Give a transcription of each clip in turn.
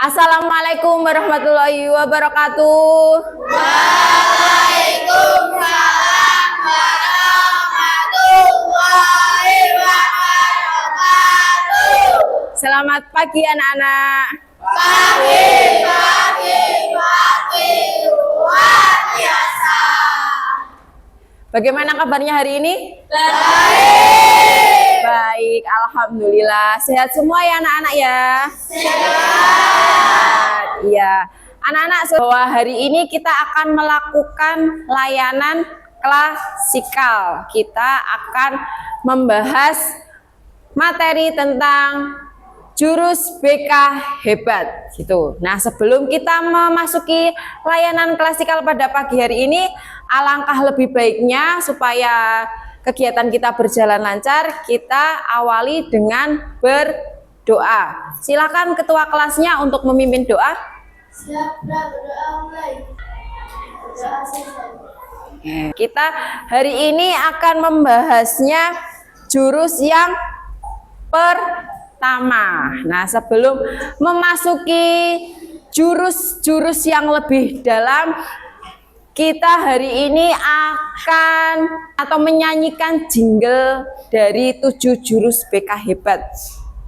Assalamualaikum warahmatullahi wabarakatuh. Waalaikumsalam warahmatullahi wabarakatuh. Selamat pagi anak-anak. Pagi luar biasa. Bagaimana kabarnya hari ini? Baik. Baik, alhamdulillah. Sehat semua ya anak-anak ya? Sehat. Iya. Anak-anak, bahwa hari ini kita akan melakukan layanan klasikal. Kita akan membahas materi tentang jurus BK hebat gitu. Nah, sebelum kita memasuki layanan klasikal pada pagi hari ini, alangkah lebih baiknya supaya kegiatan kita berjalan lancar, kita awali dengan berdoa. Silakan ketua kelasnya untuk memimpin doa. Siap, berdoa mulai. Berdoa selesai. Kita hari ini akan membahasnya jurus yang pertama. Nah, sebelum memasuki jurus-jurus yang lebih dalam, kita hari ini akan atau menyanyikan jingle dari 7 jurus BK hebat.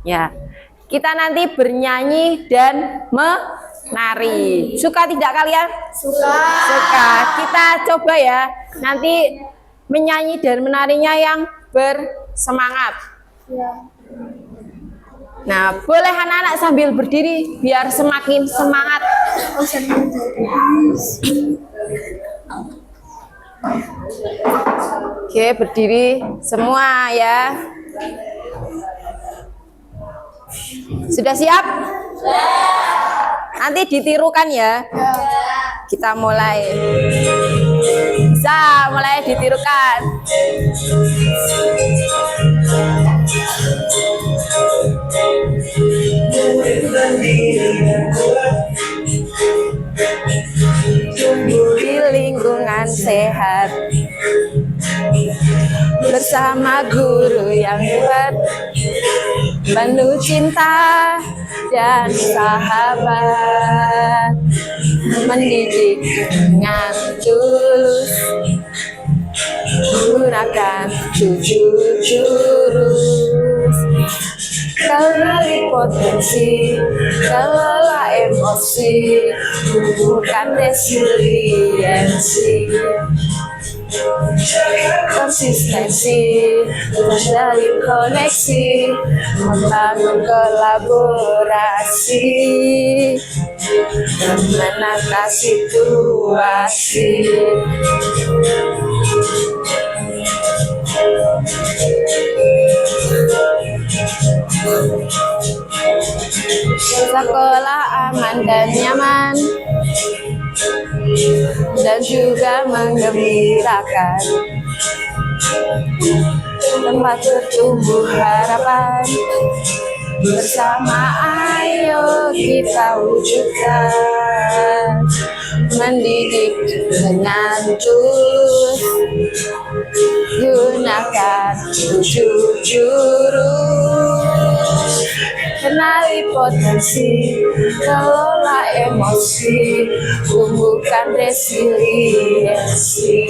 Ya, kita nanti bernyanyi dan menari. Suka tidak kalian? Suka. Suka. Kita coba ya. Nanti menyanyi dan menarinya yang bersemangat. Ya. Nah, boleh anak-anak sambil berdiri biar semakin semangat. Oke, berdiri semua ya. Sudah siap? Nanti ditirukan ya. Kita mulai. Bisa mulai ditirukan. Di lingkungan sehat, bersama guru yang hebat, penuh cinta dan sahabat, mendidik dengan tulus, gunakan 7 jurus. Kenali potensi, kelola emosi, tumbuhkan resiliensi, konsistensi, menjalin koneksi, membangun kolaborasi, dan menangkap situasi. Sekolah aman dan nyaman dan juga menggembirakan, tempat bertumbuh harapan, bersama ayo kita wujudkan, mendidik dengan tulus, gunakan 7 jurus. Kenali potensi, kelola emosi, tumbuhkan resiliensi,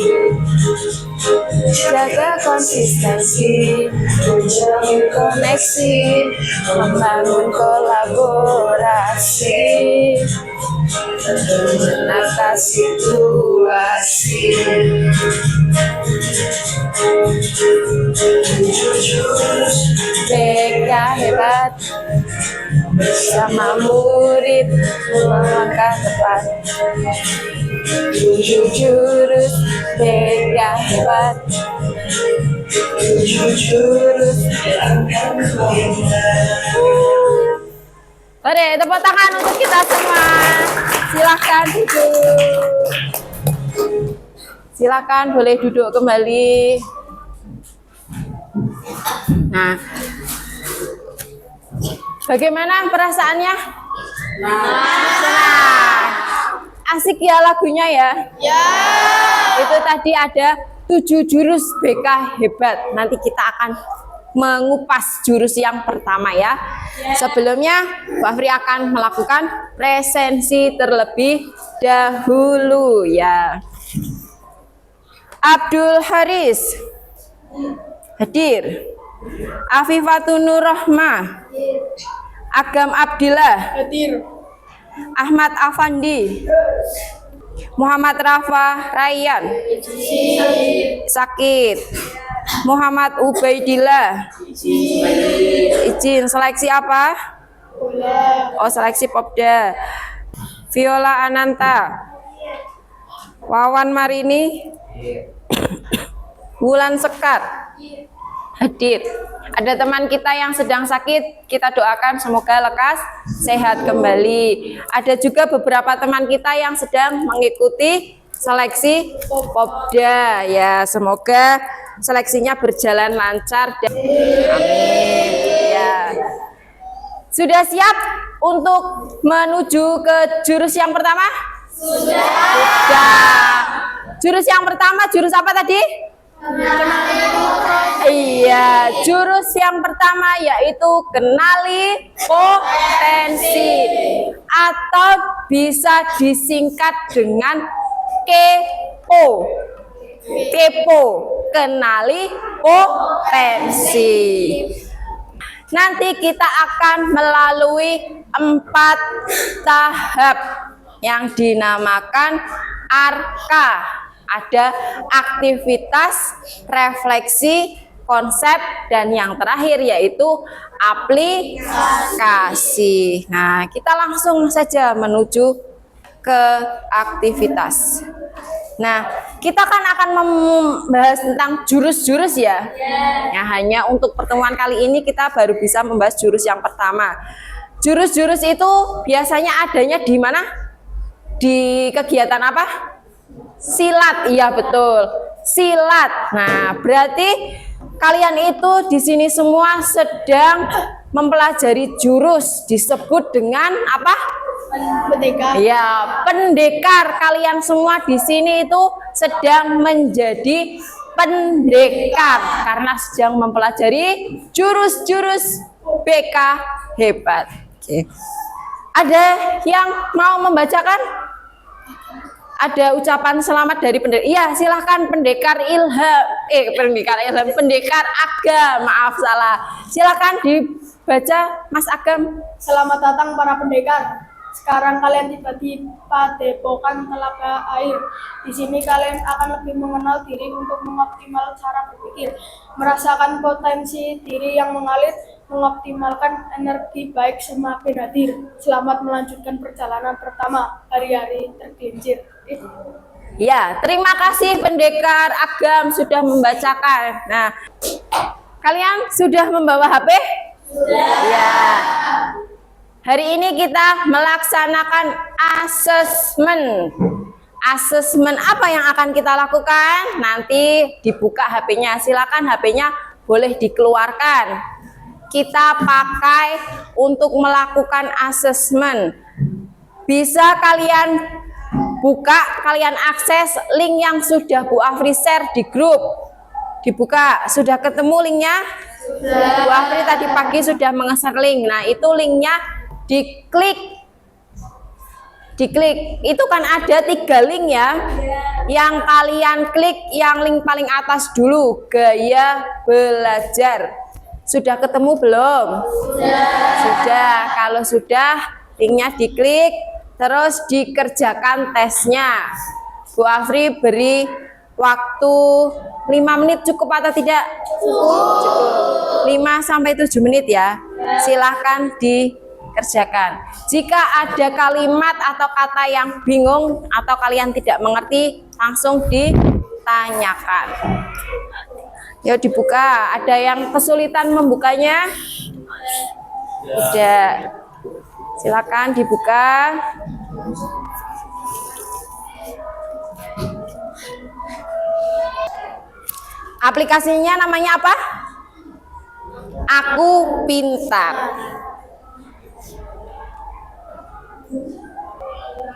jaga konsistensi, menjalin koneksi, membangun kolaborasi, menata situasi. BK hebat, bersama murid melangkah depan. 7 jurus BK hebat, 7 jurus. Oke, tepuk tangan untuk kita semua. Silakan duduk. Silakan boleh duduk kembali. Nah, bagaimana perasaannya? Senang. Asik ya lagunya ya? Ya. Itu tadi ada 7 jurus BK hebat. Nanti kita akan mengupas jurus yang pertama ya. Sebelumnya Bu Afri akan melakukan presensi terlebih dahulu ya. Abdul Haris hadir. Afifatun Nur Rahmah, Agam Abdillah, Hadir. Ahmad Afandi, Muhammad Rafa Rayyan, sakit. Muhammad Ubaidillah, izin. Seleksi apa? Oh, seleksi Popda. Viola Ananta, Wawan Marini, Wulan Sekar, hadir. Ada teman kita yang sedang sakit, kita doakan semoga lekas sehat kembali. Ada juga beberapa teman kita yang sedang mengikuti seleksi Popda ya, semoga seleksinya berjalan lancar dan amin ya. Sudah siap untuk menuju ke jurus yang pertama? Sudah. Jurus yang pertama jurus apa tadi? Iya, jurus yang pertama yaitu kenali potensi atau bisa disingkat dengan kepo. Kepo, kenali potensi. Nanti kita akan melalui 4 tahap yang dinamakan ARKA. Ada aktivitas, refleksi, konsep, dan yang terakhir yaitu aplikasi. Nah, kita langsung saja menuju ke aktivitas. Nah, kita kan akan membahas tentang jurus-jurus ya. Nah, hanya untuk pertemuan kali ini kita baru bisa membahas jurus yang pertama. Jurus-jurus itu biasanya adanya di mana? Di kegiatan apa? Silat, iya betul. Silat. Nah, berarti kalian itu di sini semua sedang mempelajari jurus, disebut dengan apa? Pendekar. Ya, pendekar. Kalian semua di sini itu sedang menjadi pendekar karena sedang mempelajari jurus-jurus BK hebat. Oke. Ada yang mau membacakan? Ada ucapan selamat dari pendekar. Iya, silahkan pendekar Ilham. Pendekar Agam. Maaf salah. Silahkan dibaca Mas Agam. Selamat datang para pendekar. Sekarang kalian tiba di Padepokan Telaga Air. Di sini kalian akan lebih mengenal diri untuk mengoptimal cara berpikir, merasakan potensi diri yang mengalir, mengoptimalkan energi baik semakin hadir. Selamat melanjutkan perjalanan pertama hari-hari tergelincir. Ya, terima kasih pendekar Agam sudah membacakan. Nah, kalian sudah membawa HP? Sudah. Ya. Hari ini kita melaksanakan asesmen. Asesmen apa yang akan kita lakukan? Nanti dibuka HP-nya. Silakan HP-nya boleh dikeluarkan. Kita pakai untuk melakukan asesmen. Bisa kalian buka, kalian akses link yang sudah Bu Afri share di grup. Dibuka, sudah ketemu linknya? Sudah. Bu Afri tadi pagi sudah menge-share link. Nah, itu linknya diklik. Itu kan ada 3 link ya. Yang kalian klik yang link paling atas dulu, gaya belajar. Sudah ketemu belum? Sudah. Kalau sudah, linknya diklik, terus dikerjakan tesnya. Bu Afri beri waktu 5 menit, cukup atau tidak? Cukup. 5-7 menit ya. Silahkan dikerjakan. Jika ada kalimat atau kata yang bingung atau kalian tidak mengerti, langsung ditanyakan. Yuk dibuka. Ada yang kesulitan membukanya? Tidak. Silakan dibuka. Aplikasinya namanya apa? Aku Pintar.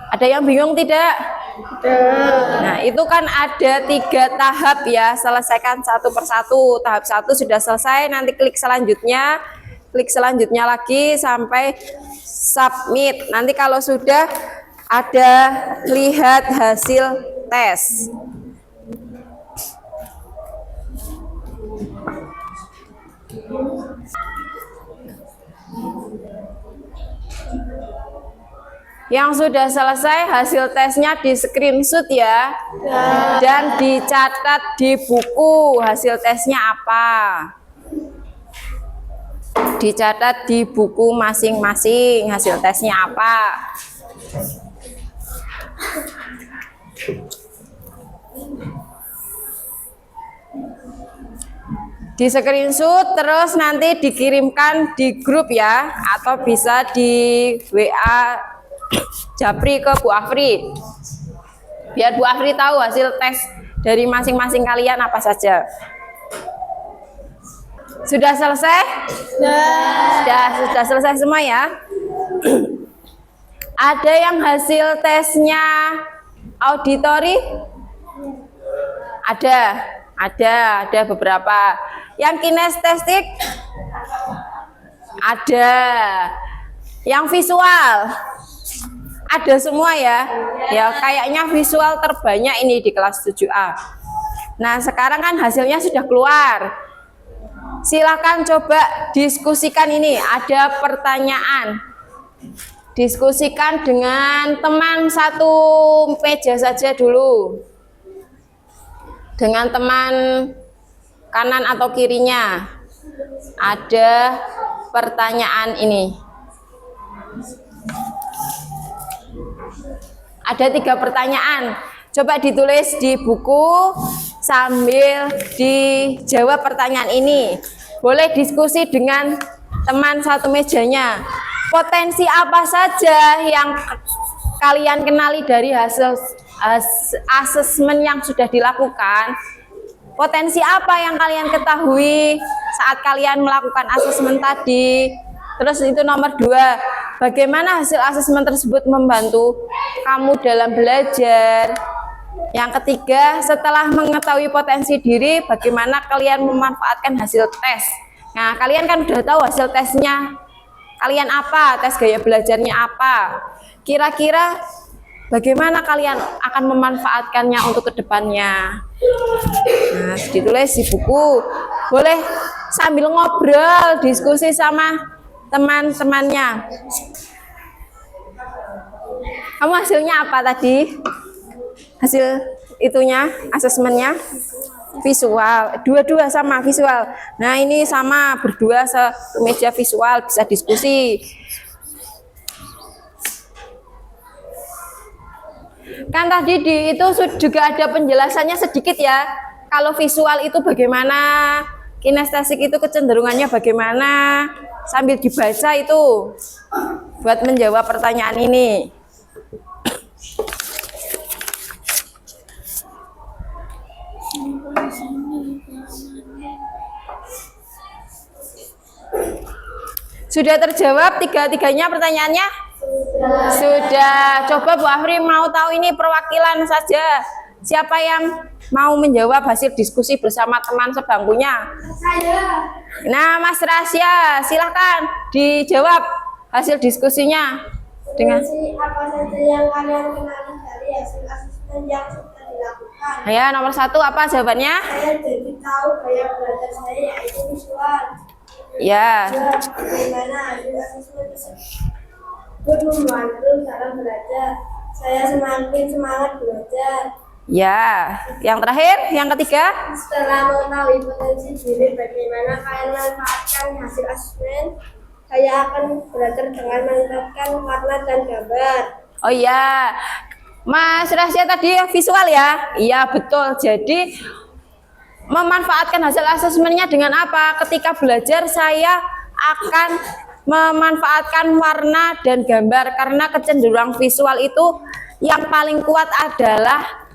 Ada yang bingung tidak? Nah, itu kan ada 3 tahap ya, selesaikan satu persatu. Tahap 1 sudah selesai, nanti klik selanjutnya lagi sampai submit. Nanti kalau sudah ada lihat hasil tes. Yang sudah selesai hasil tesnya di screenshot ya, dan dicatat di buku hasil tesnya apa. Dicatat di buku masing-masing hasil tesnya apa. Di screenshot terus nanti dikirimkan di grup ya, atau bisa di WA Japri ke Bu Afri, biar Bu Afri tahu hasil tes dari masing-masing kalian apa saja. Sudah selesai? Sudah selesai semua ya. Ada yang hasil tesnya auditori? Ada beberapa. Yang kinestetik? Ada. Yang visual? Ada semua ya. Ya, kayaknya visual terbanyak ini di kelas 7A. Nah, sekarang kan hasilnya sudah keluar. Silakan coba diskusikan ini. Ada pertanyaan. Diskusikan dengan teman satu meja saja dulu. Dengan teman kanan atau kirinya. Ada pertanyaan ini. Ada 3 pertanyaan. Coba ditulis di buku sambil dijawab pertanyaan ini. Boleh diskusi dengan teman satu mejanya. Potensi apa saja yang kalian kenali dari hasil asesmen yang sudah dilakukan? Potensi apa yang kalian ketahui saat kalian melakukan asesmen tadi? Terus itu nomor 2, bagaimana hasil asesmen tersebut membantu kamu dalam belajar? Yang ketiga, setelah mengetahui potensi diri, bagaimana kalian memanfaatkan hasil tes? Nah, kalian kan udah tahu hasil tesnya kalian apa, tes gaya belajarnya apa. Kira-kira bagaimana kalian akan memanfaatkannya untuk kedepannya? Nah, ditulis di buku. Boleh sambil ngobrol, diskusi sama teman-temannya. Kamu hasilnya apa tadi? Hasil itunya, asesmennya? Visual. Dua-dua sama visual. Nah, ini sama, berdua satu meja visual, bisa diskusi. Kan tadi itu juga ada penjelasannya sedikit ya. Kalau visual itu bagaimana, kinestetik itu kecenderungannya bagaimana, sambil dibaca itu buat menjawab pertanyaan ini. Sudah terjawab 3-tiganya pertanyaannya? Sudah. Coba Bu Afri mau tahu ini perwakilan saja. Siapa yang mau menjawab hasil diskusi bersama teman sebangkunya? Saya. Nah, Mas Rasya, silakan dijawab hasil diskusinya dengan Apa saja yang kalian kenali dari hasil asesmen yang sudah dilakukan? ya, nomor 1 apa jawabannya? Saya jadi tahu gaya belajar saya yaitu visual. Ya. Bagaimana hasil asesmen tersebut membantu cara belajar? Saya semakin semangat belajar. Ya. Yang terakhir, yang ketiga? Setelah mengetahui potensi diri, bagaimana kalian memanfaatkan hasil asesmen? Saya akan belajar dengan menetapkan warna dan gambar. Oh iya, Mas Rasya tadi visual ya? Iya betul. Jadi memanfaatkan hasil asesmennya dengan apa? Ketika belajar saya akan memanfaatkan warna dan gambar, karena kecenderungan visual itu yang paling kuat adalah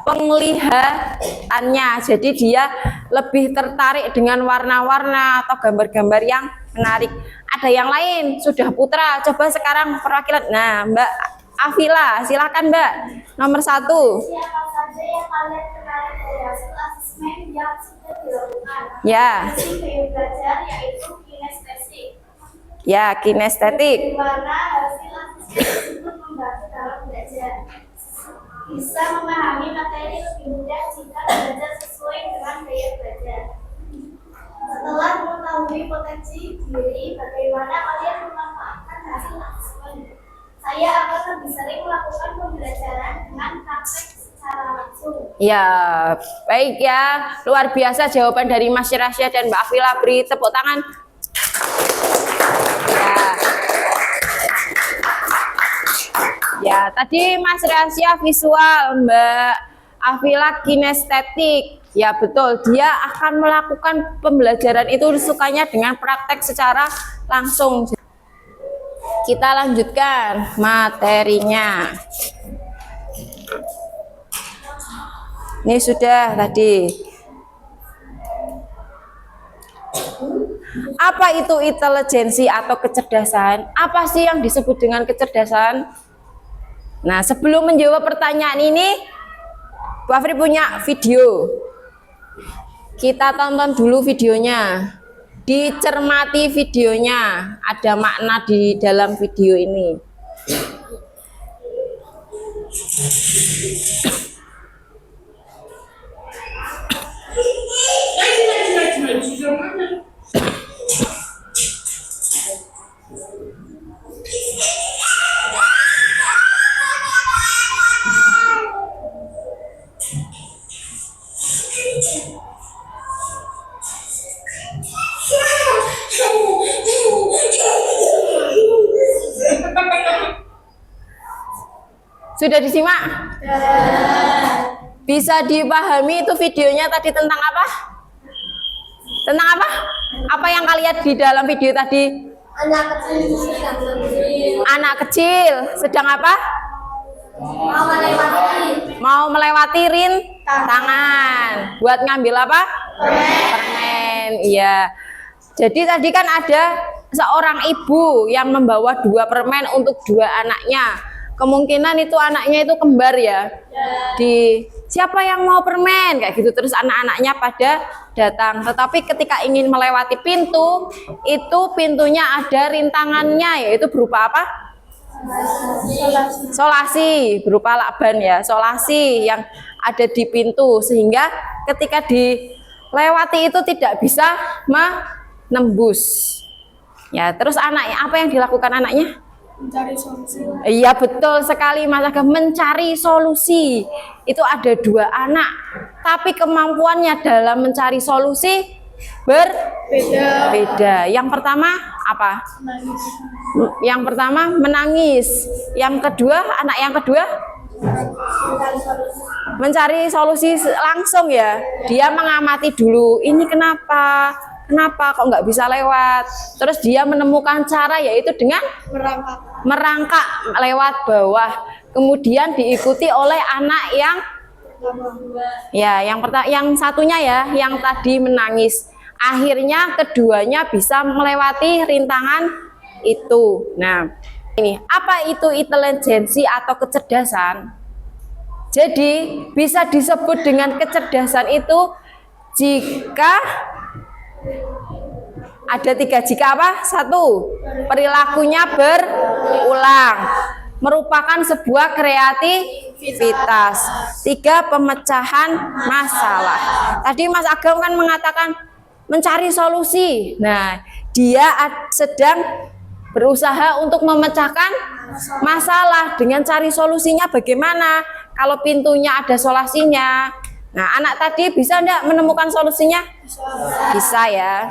penglihatannya. Jadi dia lebih tertarik dengan warna-warna atau gambar-gambar yang menarik. Ada yang lain, sudah Putra, coba sekarang perwakilan. Nah, Mbak Afila, silakan Mbak. Nomor 1. Siapa saja yang kalian kenali dari hasil asesmen yang sudah dilakukan? Ya. Fungsi gaya belajar yaitu kinestetik. Ya, kinestetik. Di mana hasil asesmen tersebut membantu dalam belajar. Bisa memahami materi lebih mudah jika belajar sesuai dengan gaya belajar. Setelah mengetahui potensi diri, bagaimana kalian memanfaatkan hasil asesmen? Saya akan lebih sering melakukan pembelajaran dengan praktek secara langsung. Ya, baik ya. Luar biasa jawaban dari Mas Rasya dan Mbak Afila. Beri tepuk tangan. Ya, tadi Mas Rasya visual, Mbak Afila kinestetik. Ya betul, dia akan melakukan pembelajaran itu sukanya dengan praktek secara langsung. Kita lanjutkan materinya. Ini sudah tadi. Apa itu intelijensi atau kecerdasan? Apa sih yang disebut dengan kecerdasan? Nah, sebelum menjawab pertanyaan ini, Bu Afri punya video. Kita tonton dulu videonya. Dicermati videonya. Ada makna di dalam video ini. Sudah disimak? Bisa dipahami itu videonya tadi tentang apa? Tentang apa? Apa yang kalian lihat di dalam video tadi? Anak kecil sedang berdiri. Anak kecil sedang apa? Mau melewati rintangan. Buat ngambil apa? Permen. Iya. Jadi tadi kan ada seorang ibu yang membawa 2 permen untuk 2 anaknya. Kemungkinan itu anaknya itu kembar ya. Di siapa yang mau permen kayak gitu, terus anak-anaknya pada datang. Tetapi ketika ingin melewati pintu, itu pintunya ada rintangannya, yaitu berupa apa? Solasi, berupa lakban ya, solasi yang ada di pintu, sehingga ketika dilewati itu tidak bisa menembus. Ya, terus anaknya apa yang dilakukan anaknya? Mencari solusi. Iya betul sekali Mas Agam, mencari solusi. Itu ada 2 anak, tapi kemampuannya dalam mencari solusi berbeda. Yang pertama apa? Yang pertama menangis. Yang kedua, anak yang kedua mencari solusi langsung ya. Dia mengamati dulu, ini kenapa kok nggak bisa lewat. Terus dia menemukan cara, yaitu dengan merangkak lewat bawah. Kemudian diikuti oleh anak yang yang satunya ya, yang tadi menangis. Akhirnya keduanya bisa melewati rintangan itu. Nah, ini apa itu intelijensi atau kecerdasan? Jadi bisa disebut dengan kecerdasan itu jika ada 3 jika apa? 1. Perilakunya berulang, merupakan sebuah kreativitas. 3. Pemecahan masalah. Tadi Mas Agam kan mengatakan mencari solusi. Nah, dia sedang berusaha untuk memecahkan masalah dengan cari solusinya bagaimana. Kalau pintunya ada solasinya. Nah, anak tadi bisa enggak menemukan solusinya? Bisa ya.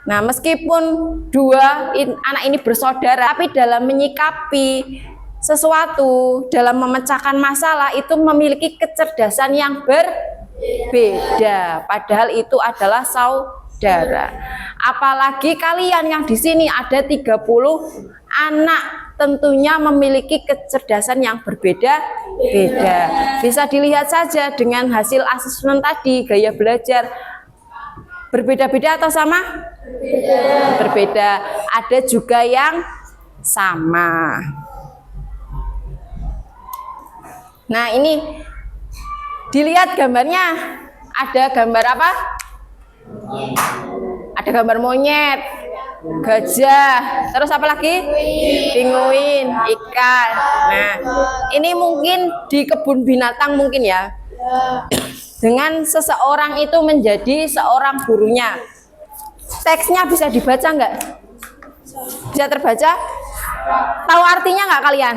Nah, meskipun 2 anak ini bersaudara, tapi dalam menyikapi sesuatu, dalam memecahkan masalah itu memiliki kecerdasan yang berbeda. Padahal itu adalah saudara. Apalagi kalian yang di sini ada 30 anak, tentunya memiliki kecerdasan yang berbeda-beda. Bisa dilihat saja dengan hasil asesmen tadi, gaya belajar berbeda-beda atau sama? Berbeda. Ada juga yang sama. Nah, ini dilihat gambarnya. Ada gambar apa? Ada gambar monyet, gajah, terus apa lagi? Pinguin, ikan. Nah, ini mungkin di kebun binatang mungkin ya. Dengan seseorang itu menjadi seorang gurunya. Teksnya bisa dibaca nggak? Bisa terbaca? Tahu artinya nggak kalian?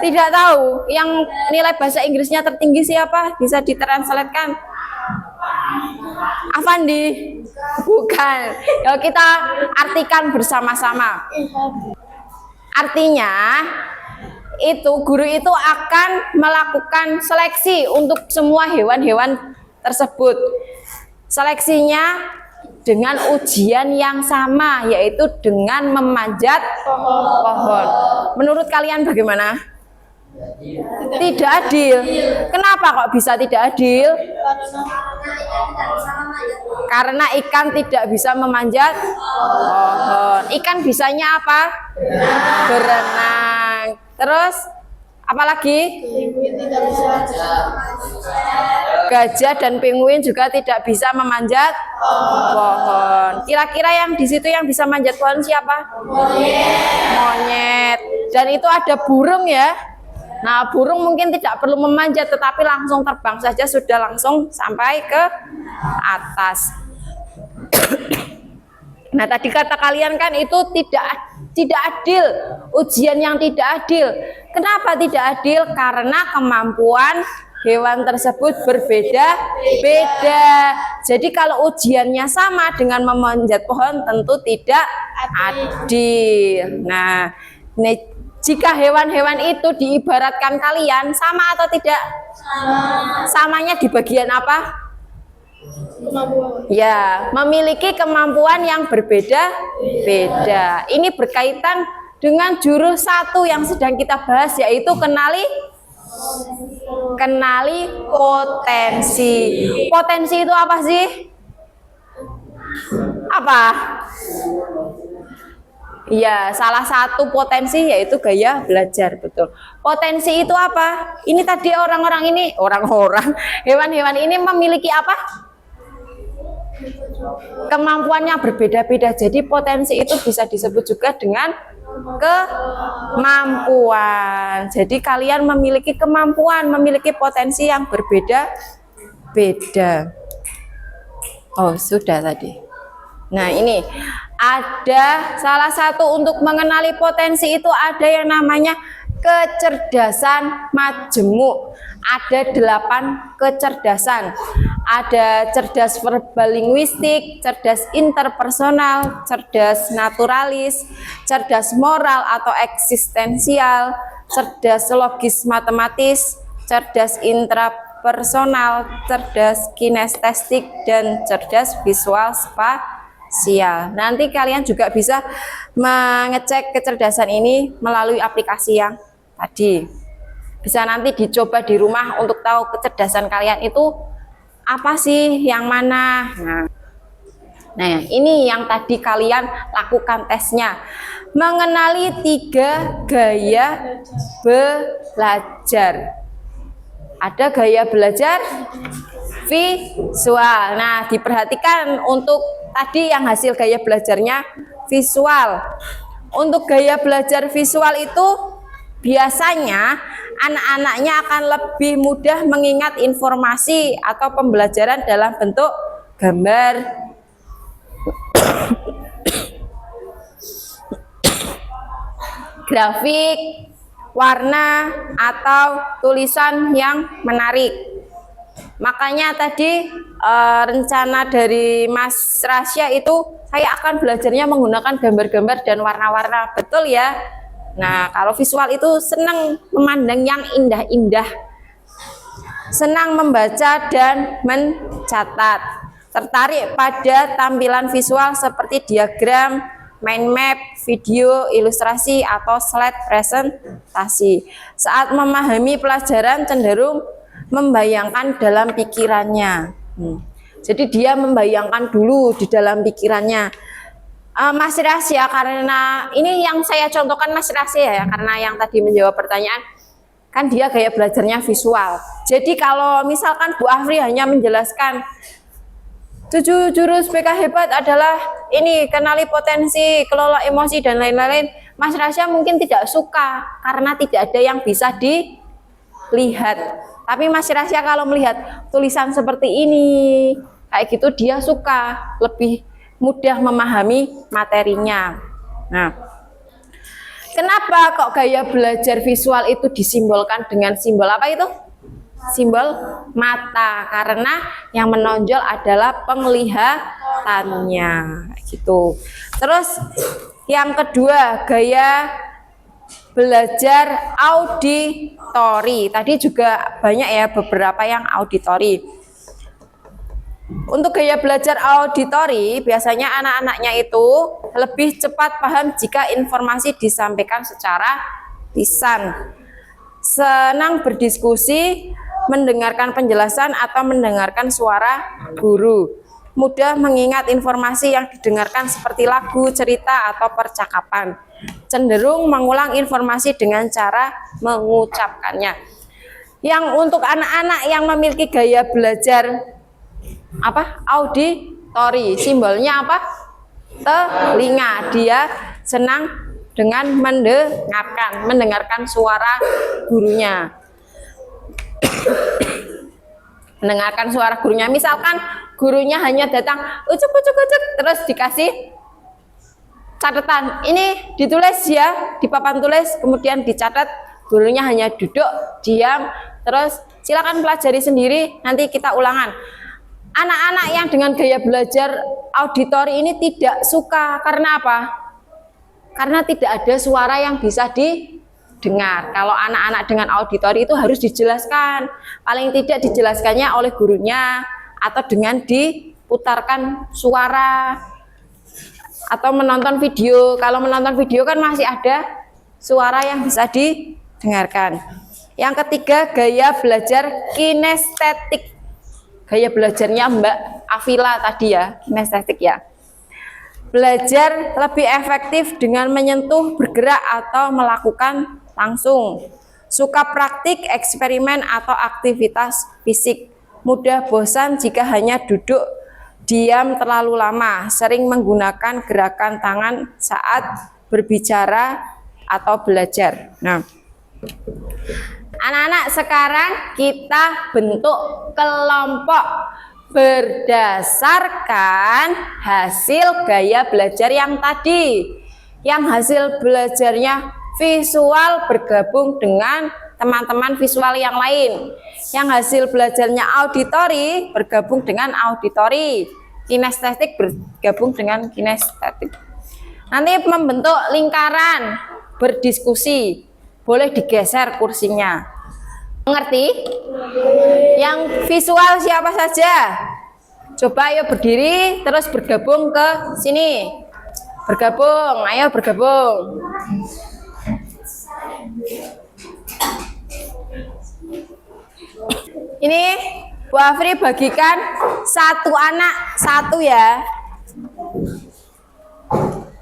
Tidak tahu. Yang nilai bahasa Inggrisnya tertinggi siapa? Bisa ditranslatekan? Afandi? Bukan. Yuk kita artikan bersama-sama. Artinya itu guru itu akan melakukan seleksi untuk semua hewan-hewan tersebut. Seleksinya dengan ujian yang sama, yaitu dengan memanjat pohon. Menurut kalian bagaimana? Tidak adil. Kenapa kok bisa tidak adil? Karena ikan tidak bisa memanjat pohon. Ikan bisanya apa? Berenang. Terus apalagi? Gajah dan pinguin juga tidak bisa memanjat pohon. Kira-kira yang di situ yang bisa manjat pohon siapa? Monyet. Dan itu ada burung ya. Nah, burung mungkin tidak perlu memanjat, tetapi langsung terbang saja sudah langsung sampai ke atas. Nah, tadi kata kalian kan itu tidak adil, ujian yang tidak adil. Kenapa tidak adil? Karena kemampuan hewan tersebut berbeda-beda. Jadi kalau ujiannya sama dengan memanjat pohon tentu tidak adil. Nah, jika hewan-hewan itu diibaratkan kalian sama atau tidak? Samanya di bagian apa? Ya, memiliki kemampuan yang berbeda-beda. Ini berkaitan dengan jurus 1 yang sedang kita bahas, yaitu kenali potensi. Potensi itu apa sih? Apa? Ya, salah satu potensi yaitu gaya belajar, betul. Potensi itu apa? Ini tadi orang-orang hewan-hewan ini memiliki apa? Kemampuannya berbeda-beda. Jadi potensi itu bisa disebut juga dengan kemampuan. Jadi kalian memiliki kemampuan, memiliki potensi yang berbeda-beda. Oh, sudah tadi. Nah, ini ada salah satu untuk mengenali potensi itu ada yang namanya kecerdasan majemuk. Ada 8 kecerdasan. Ada cerdas verbal linguistik, cerdas interpersonal, cerdas naturalis, cerdas moral atau eksistensial, cerdas logis matematis, cerdas intrapersonal, cerdas kinestetik, dan cerdas visual spasial. Nanti kalian juga bisa mengecek kecerdasan ini melalui aplikasi yang tadi. Bisa nanti dicoba di rumah untuk tahu kecerdasan kalian itu apa sih, yang mana. Nah, ini yang tadi kalian lakukan tesnya. Mengenali 3 gaya belajar. Ada gaya belajar visual. Nah, diperhatikan untuk tadi yang hasil gaya belajarnya visual. Untuk gaya belajar visual itu biasanya anak-anaknya akan lebih mudah mengingat informasi atau pembelajaran dalam bentuk gambar, grafik, warna, atau tulisan yang menarik. Makanya tadi rencana dari Mas Rasya itu saya akan belajarnya menggunakan gambar-gambar dan warna-warna, betul ya? Nah, kalau visual itu senang memandang yang indah-indah, senang membaca dan mencatat, tertarik pada tampilan visual seperti diagram, mind map, video, ilustrasi, atau slide presentasi. Saat memahami pelajaran cenderung membayangkan dalam pikirannya. Jadi dia membayangkan dulu di dalam pikirannya. Mas Rasya, karena ini yang saya contohkan Mas Rasya ya, karena yang tadi menjawab pertanyaan, Kan dia gaya belajarnya visual. Jadi kalau misalkan Bu Afri hanya menjelaskan 7 jurus BK hebat adalah ini, kenali potensi, kelola emosi dan lain-lain, Mas Rasya mungkin tidak suka karena tidak ada yang bisa dilihat. Tapi Mas Rasya kalau melihat tulisan seperti ini, kayak gitu dia suka, lebih mudah memahami materinya. Nah, kenapa kok gaya belajar visual itu disimbolkan dengan simbol apa itu? Simbol mata, karena yang menonjol adalah penglihatannya gitu. Terus yang kedua, gaya belajar auditori. Tadi juga banyak ya beberapa yang auditori. Untuk gaya belajar auditori, biasanya anak-anaknya itu lebih cepat paham jika informasi disampaikan secara lisan. Senang berdiskusi, mendengarkan penjelasan atau mendengarkan suara guru. Mudah mengingat informasi yang didengarkan seperti lagu, cerita, atau percakapan. Cenderung mengulang informasi dengan cara mengucapkannya. Yang untuk anak-anak yang memiliki gaya belajar auditori, simbolnya apa? Telinga. Dia senang dengan mendengarkan suara gurunya. Mendengarkan suara gurunya, misalkan gurunya hanya datang ucuk terus dikasih catatan, ini ditulis ya di papan tulis, kemudian dicatat, gurunya hanya duduk diam, terus silakan pelajari sendiri, nanti kita ulangan. Anak-anak yang dengan gaya belajar auditori ini tidak suka, karena apa? Karena tidak ada suara yang bisa didengar. Kalau anak-anak dengan auditori itu harus dijelaskan, paling tidak dijelaskannya oleh gurunya atau dengan diputarkan suara atau menonton video. Kalau menonton video kan masih ada suara yang bisa didengarkan. Yang ketiga, gaya belajar kinestetik. Gaya belajarnya Mbak Afila tadi ya, kinestetik ya. Belajar lebih efektif dengan menyentuh, bergerak, atau melakukan langsung. Suka praktik, eksperimen, atau aktivitas fisik. Mudah bosan jika hanya duduk diam terlalu lama. Sering menggunakan gerakan tangan saat berbicara atau belajar. Nah, anak-anak, sekarang kita bentuk kelompok berdasarkan hasil gaya belajar yang tadi. Yang hasil belajarnya visual bergabung dengan teman-teman visual yang lain. Yang hasil belajarnya auditori bergabung dengan auditori. Kinestetik bergabung dengan kinestetik. Nanti membentuk lingkaran berdiskusi. Boleh digeser kursinya. Mengerti? Yang visual siapa saja? Coba ayo berdiri terus bergabung ke sini. Bergabung, ayo bergabung. Ini Bu Afri bagikan satu anak satu ya.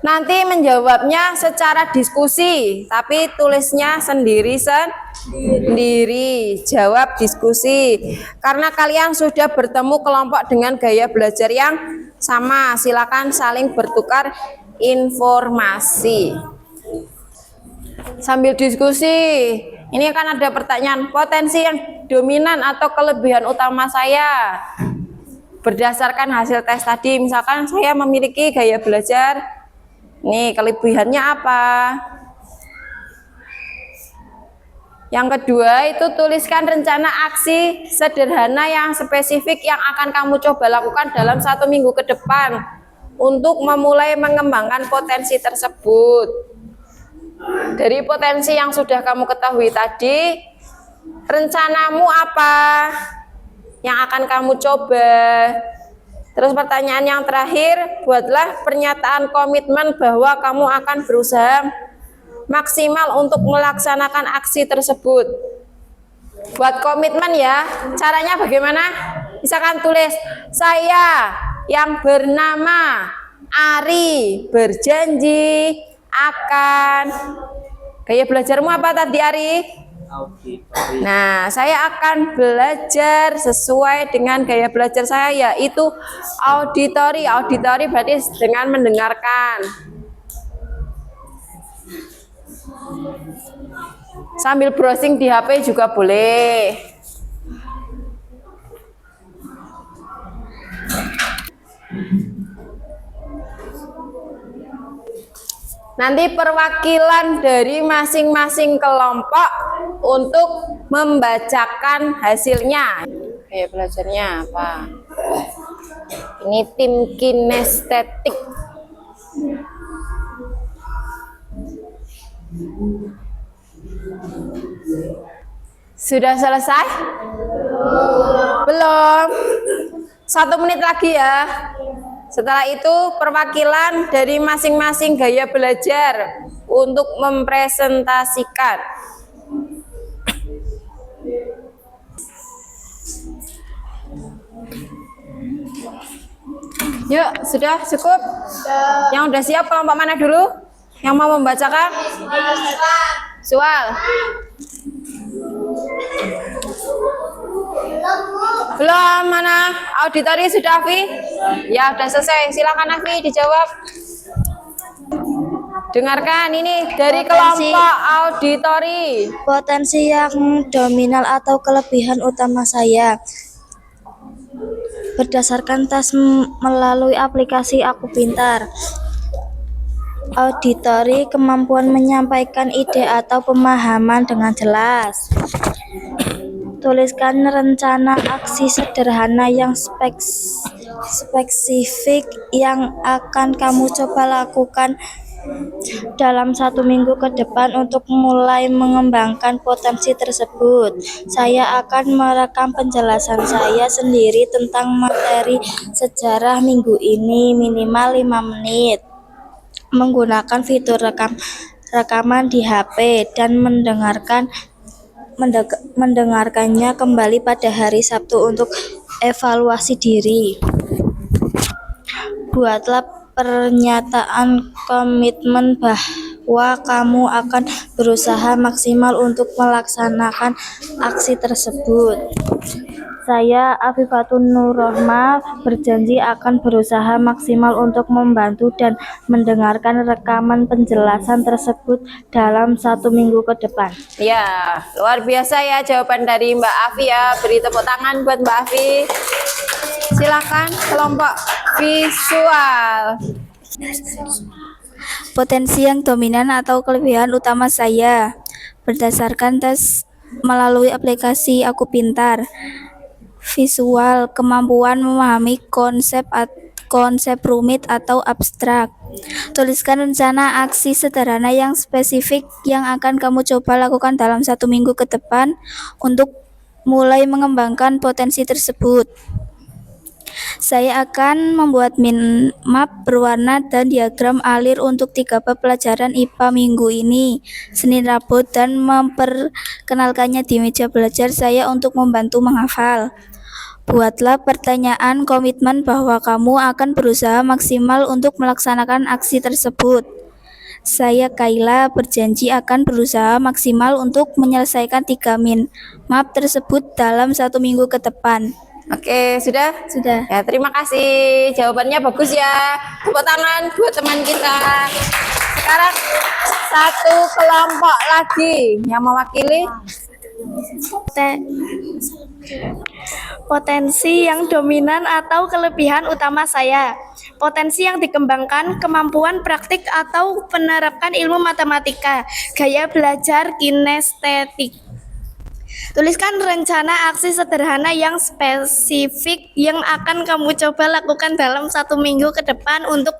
Nanti menjawabnya secara diskusi, tapi tulisnya sendiri. Jawab diskusi. Karena kalian sudah bertemu kelompok dengan gaya belajar yang sama, silakan saling bertukar informasi. Sambil diskusi, ini akan ada pertanyaan, potensi yang dominan atau kelebihan utama saya berdasarkan hasil tes tadi. Misalkan saya memiliki gaya belajar, nih kelebihannya apa? Yang kedua itu tuliskan rencana aksi sederhana yang spesifik yang akan kamu coba lakukan dalam 1 minggu ke depan untuk memulai mengembangkan potensi tersebut. Dari potensi yang sudah kamu ketahui tadi, rencanamu apa yang akan kamu coba? Terus pertanyaan yang terakhir, buatlah pernyataan komitmen bahwa kamu akan berusaha maksimal untuk melaksanakan aksi tersebut. Buat komitmen ya, caranya bagaimana? Misalkan tulis, saya yang bernama Ari berjanji akan. Gaya belajarmu apa tadi Ari? auditori. Nah, saya akan belajar sesuai dengan gaya belajar saya, yaitu auditori. Auditori berarti dengan mendengarkan. Sambil browsing di HP juga boleh. Nanti perwakilan dari masing-masing kelompok untuk membacakan hasilnya. Kayak belajarnya apa? Ini tim kinestetik. Sudah selesai? Belum. 1 menit lagi ya. Setelah itu perwakilan dari masing-masing gaya belajar untuk mempresentasikan. Yuk, sudah cukup? Yang udah siap kelompok mana dulu? Yang mau membacakan? Soal. Belum, mana? Auditori sudah, Afi? Ya, udah selesai. Silakan Afi dijawab. Dengarkan ini dari kelompok auditori. Potensi yang dominan atau kelebihan utama saya. Berdasarkan tes melalui aplikasi Aku Pintar. Auditori, kemampuan menyampaikan ide atau pemahaman dengan jelas. Tuliskan rencana aksi sederhana yang spesifik yang akan kamu coba lakukan dalam 1 minggu ke depan untuk mulai mengembangkan potensi tersebut. Saya akan merekam penjelasan saya sendiri tentang materi sejarah minggu ini minimal 5 menit. Menggunakan fitur rekaman di HP dan mendengarkannya kembali pada hari Sabtu untuk evaluasi diri. Buatlah pernyataan komitmen bahwa kamu akan berusaha maksimal untuk melaksanakan aksi tersebut. Saya, Afifatun Nurrohma, berjanji akan berusaha maksimal untuk membantu dan mendengarkan rekaman penjelasan tersebut dalam 1 minggu ke depan. Ya, luar biasa ya jawaban dari Mbak Afi ya. Beri tepuk tangan buat Mbak Afi. Silakan kelompok visual. Potensi yang dominan atau kelebihan utama saya. Berdasarkan tes melalui aplikasi Aku Pintar. Visual, kemampuan memahami konsep rumit atau abstrak. Tuliskan rencana aksi sederhana yang spesifik yang akan kamu coba lakukan dalam 1 minggu ke depan untuk mulai mengembangkan potensi tersebut. Saya akan membuat map berwarna dan diagram alir untuk 3 bab pelajaran IPA minggu ini, Senin, Rabu, dan memperkenalkannya di meja belajar saya untuk membantu menghafal. Buatlah pertanyaan komitmen bahwa kamu akan berusaha maksimal untuk melaksanakan aksi tersebut. Saya, Kaila, berjanji akan berusaha maksimal untuk menyelesaikan 3 map tersebut dalam 1 minggu ke depan. Oke, sudah? Sudah. Ya, terima kasih. Jawabannya bagus ya. Tepuk tangan buat teman kita. Sekarang 1 kelompok lagi yang mewakili. Potensi yang dominan atau kelebihan utama saya. Potensi yang dikembangkan, kemampuan praktik atau penerapkan ilmu matematika, gaya belajar kinestetik. Tuliskan rencana aksi sederhana yang spesifik yang akan kamu coba lakukan dalam 1 minggu ke depan untuk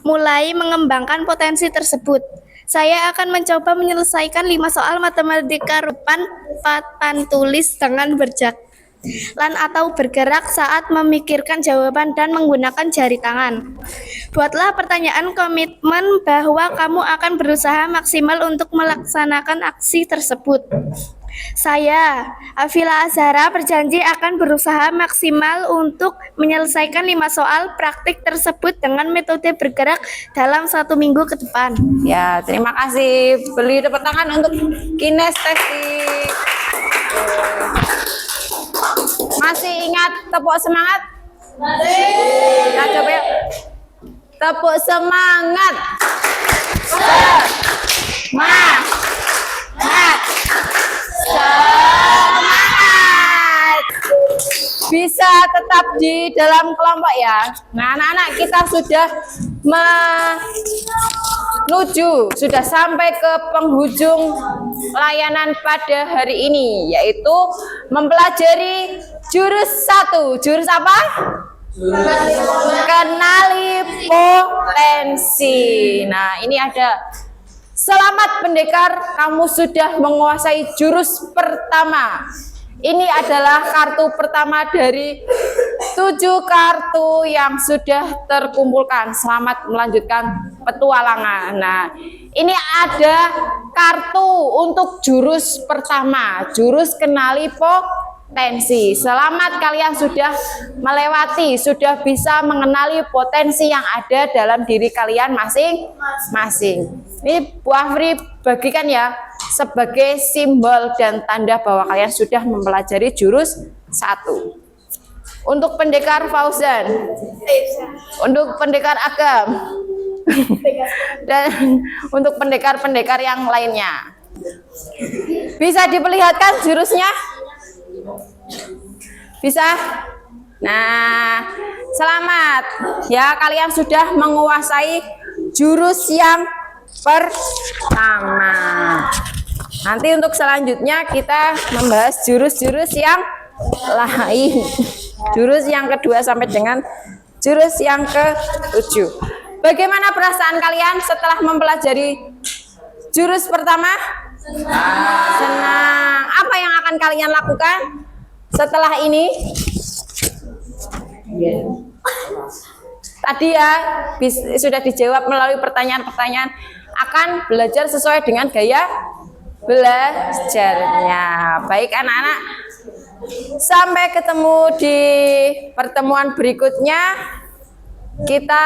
mulai mengembangkan potensi tersebut. Saya akan mencoba menyelesaikan 5 soal matematika rupan papan tulis dengan berjalan atau bergerak saat memikirkan jawaban dan menggunakan jari tangan. Buatlah pertanyaan komitmen bahwa kamu akan berusaha maksimal untuk melaksanakan aksi tersebut. Saya, Afila Azhara, berjanji akan berusaha maksimal untuk menyelesaikan 5 soal praktik tersebut dengan metode bergerak dalam 1 minggu ke depan. Ya, terima kasih. Beri tepuk tangan untuk kinestetik. Masih ingat tepuk semangat? Masih. Kita coba yuk. Tepuk semangat. Semangat. Semangat. Bisa tetap di dalam kelompok ya. Nah, anak-anak, kita sudah sudah sampai ke penghujung layanan pada hari ini, yaitu mempelajari jurus 1. Jurus apa? Kenali potensi. Nah, ini ada. Selamat pendekar, kamu sudah menguasai jurus pertama. Ini adalah kartu pertama dari 7 kartu yang sudah terkumpulkan. Selamat melanjutkan petualangan. Nah, ini ada kartu untuk jurus pertama, jurus kenali potensi. Selamat, kalian sudah melewati, sudah bisa mengenali potensi yang ada dalam diri kalian masing-masing. Ini Bu Afri bagikan ya sebagai simbol dan tanda bahwa kalian sudah mempelajari jurus 1. Untuk pendekar Fauzan, untuk pendekar Agam, dan untuk pendekar-pendekar yang lainnya. Bisa diperlihatkan jurusnya? Bisa? Nah, selamat ya, kalian sudah menguasai jurus yang pertama. Nanti untuk selanjutnya kita membahas jurus-jurus yang lain. Jurus yang kedua sampai dengan jurus yang ke-7. Bagaimana perasaan kalian setelah mempelajari jurus pertama? Senang. Apa yang akan kalian lakukan setelah ini? Tadi ya sudah dijawab melalui pertanyaan-pertanyaan. Akan belajar sesuai dengan gaya belajarnya. Baik anak-anak, sampai ketemu di pertemuan berikutnya. Kita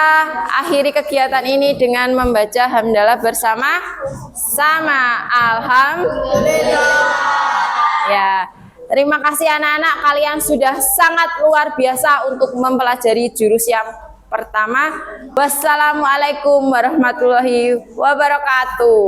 akhiri kegiatan ini dengan membaca hamdalah bersama-sama. Alhamdulillah. Ya, terima kasih anak-anak, kalian sudah sangat luar biasa untuk mempelajari jurus yang pertama. Wassalamualaikum warahmatullahi wabarakatuh.